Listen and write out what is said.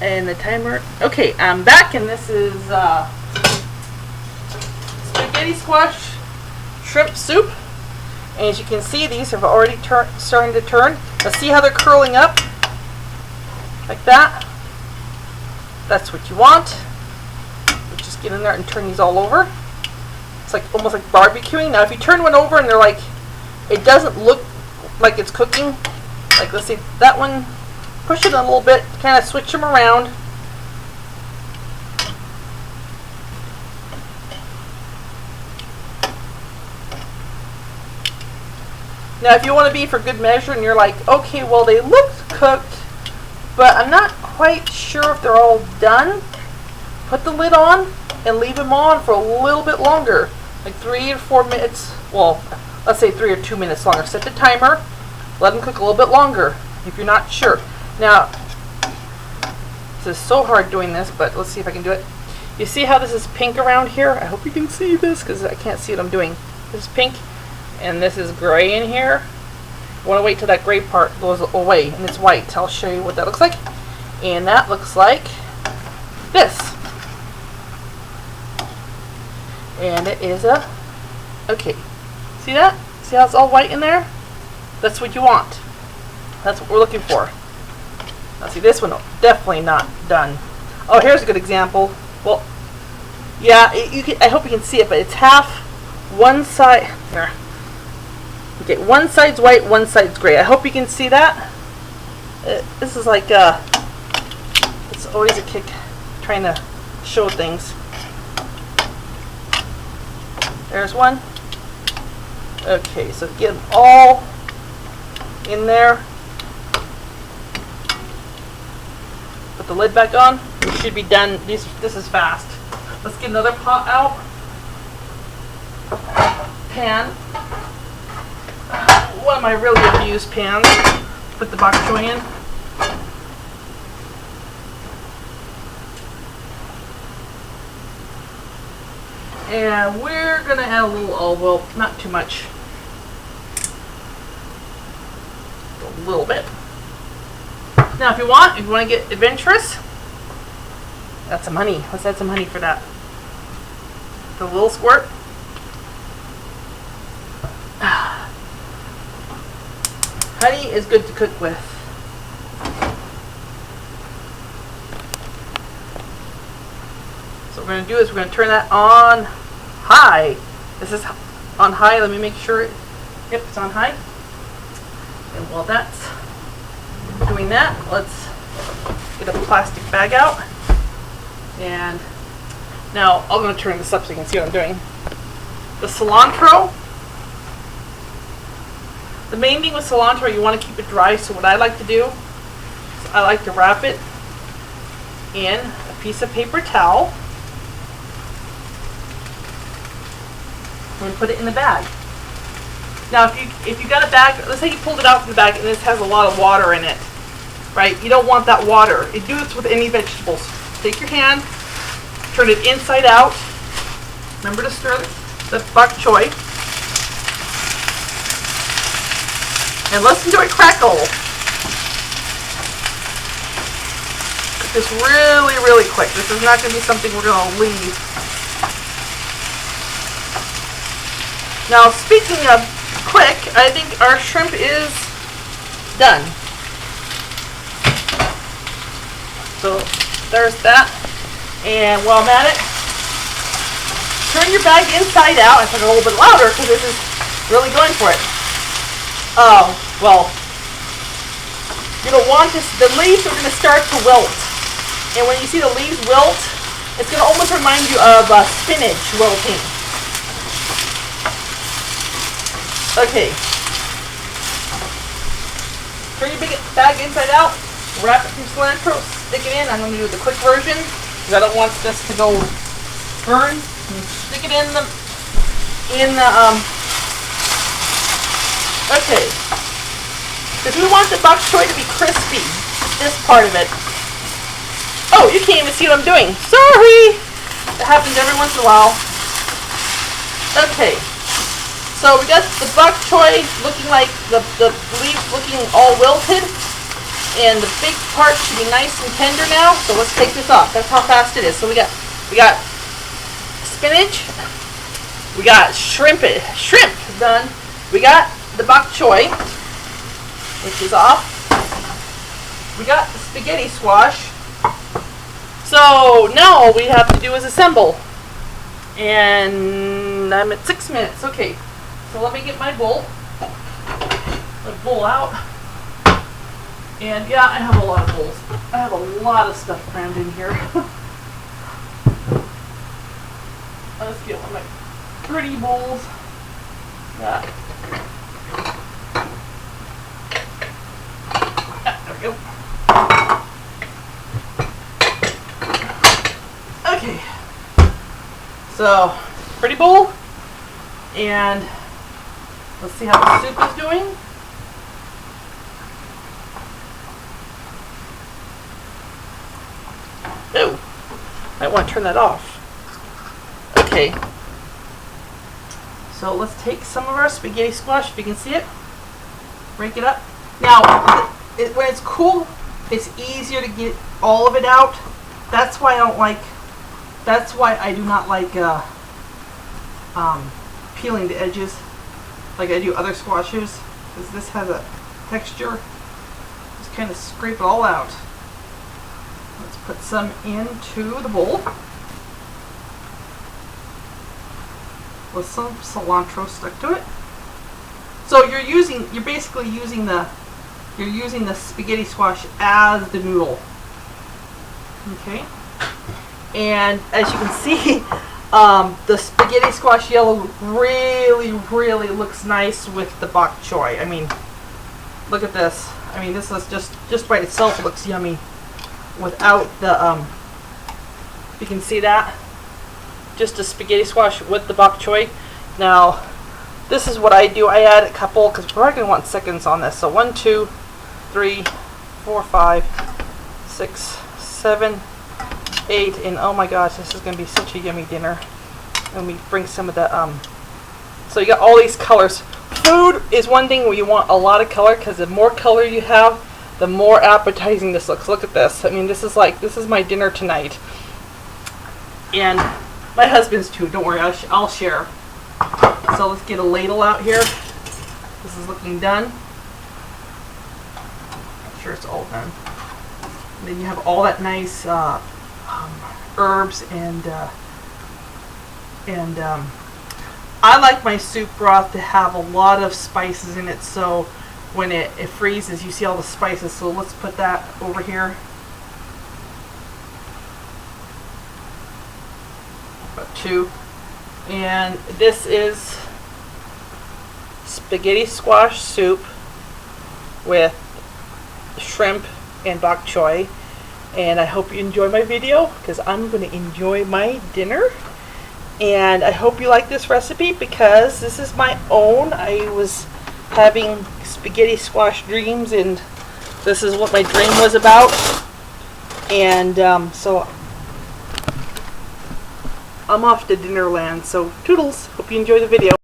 And the timer. Okay, I'm back, and this is spaghetti squash shrimp soup. And as you can see, these have already starting to turn. Now see how they're curling up? Like that. That's what you want. Just get in there and turn these all over. It's like almost like barbecuing. Now if you turn one over and they're like, it doesn't look like it's cooking. Like let's see, that one, push it a little bit, kind of switch them around. Now if you want to be for good measure and you're like, okay, well they look cooked, but I'm not quite sure if they're all done, put the lid on and leave them on for a little bit longer, like 3 or 4 minutes. Well, let's say 3 or 2 minutes longer. Set the timer, let them cook a little bit longer if you're not sure. Now, this is so hard doing this, but let's see if I can do it. You see how this is pink around here? I hope you can see this because I can't see what I'm doing. This is pink and this is gray in here. I want to wait till that gray part goes away and it's white. I'll show you what that looks like. And that looks like this. And it is a, okay, see that? See how it's all white in there? That's what you want. That's what we're looking for. Now see, this one definitely not done. Oh, here's a good example. Well, yeah, you can, I hope you can see it, but it's half, one side, there. Okay, one side's white, one side's gray. I hope you can see that. This is like, it's always a kick trying to show things. There's one. Okay, so get them all in there. Put the lid back on. You should be done. This is fast. Let's get another pot out. Pan. One of my really abused pans. Put the bok choy in. And we're going to add a little olive oil, not too much. A little bit. Now if you want to get adventurous, add some honey. Let's add some honey for that. A little squirt. Honey is good to cook with. So what we're going to do is we're going to turn that on high. This is on high. Let me make sure. Yep, it's on high. And while that's doing that, let's get a plastic bag out. And now I'm going to turn this up so you can see what I'm doing. The cilantro. The main thing with cilantro, you want to keep it dry. So what I like to do is I like to wrap it in a piece of paper towel. And put it in the bag. Now if you got a bag, let's say you pulled it out from the bag and this has a lot of water in it, right? You don't want that water. You do this with any vegetables. Take your hand, turn it inside out. Remember to stir the bok choy. And listen to it crackle. Cook this really, really quick. This is not going to be something we're going to leave. Now, speaking of quick, I think our shrimp is done. So there's that. And while I'm at it, turn your bag inside out. I put it a little bit louder because this is really going for it. Oh, well, you don't want this. The leaves are going to start to wilt. And when you see the leaves wilt, it's going to almost remind you of spinach wilting. Okay. Turn your bag inside out, wrap it through cilantro, stick it in. I'm going to do the quick version because I don't want this to go burn. Stick it in the okay. Because we want the bok choy to be crispy. This part of it. Oh, you can't even see what I'm doing. Sorry! That happens every once in a while. Okay. So we got the bok choy looking like the leaves looking all wilted. And the big part should be nice and tender now. So let's take this off. That's how fast it is. So we got spinach. We got shrimp done. We got the bok choy, which is off. We got the spaghetti squash. So now all we have to do is assemble. And I'm at 6 minutes. Okay, so let me get my bowl. My bowl out. And yeah, I have a lot of bowls. I have a lot of stuff crammed in here. Let's get one of my pretty bowls. There we go. Okay. So, pretty bowl. And let's see how the soup is doing. Oh, I want to turn that off. Okay. So let's take some of our spaghetti squash, if you can see it. Break it up. Now, when it's cool, it's easier to get all of it out. That's why I don't like. That's why I do not like peeling the edges like I do other squashes, because this has a texture. Just kind of scrape it all out. Let's put some into the bowl with some cilantro stuck to it. So you're basically using the spaghetti squash as the noodle. Okay. And as you can see, the spaghetti squash yellow really looks nice with the bok choy. I mean, look at this. I mean, this is just by itself looks yummy. Without the you can see that, just a spaghetti squash with the bok choy. Now this is what I do. I add a couple because we're probably going to want seconds on this. So 1, 2, 3, 4, 5, 6, 7, 8, and oh my gosh, this is going to be such a yummy dinner. Let me bring some of the so you got all these colors. Food is one thing where you want a lot of color, because the more color you have, the more appetizing this looks. Look at this. I mean, this is my dinner tonight. And my husband's too. Don't worry, I'll share. So let's get a ladle out here. This is looking done. I'm sure it's all done. And then you have all that nice herbs and I like my soup broth to have a lot of spices in it, so when it freezes, you see all the spices. So let's put that over here. About 2. And this is spaghetti squash soup with shrimp and bok choy. And I hope you enjoy my video, because I'm going to enjoy my dinner. And I hope you like this recipe, because this is my own. I was having spaghetti squash dreams, and this is what my dream was about. And so I'm off to Dinnerland. So toodles. Hope you enjoy the video.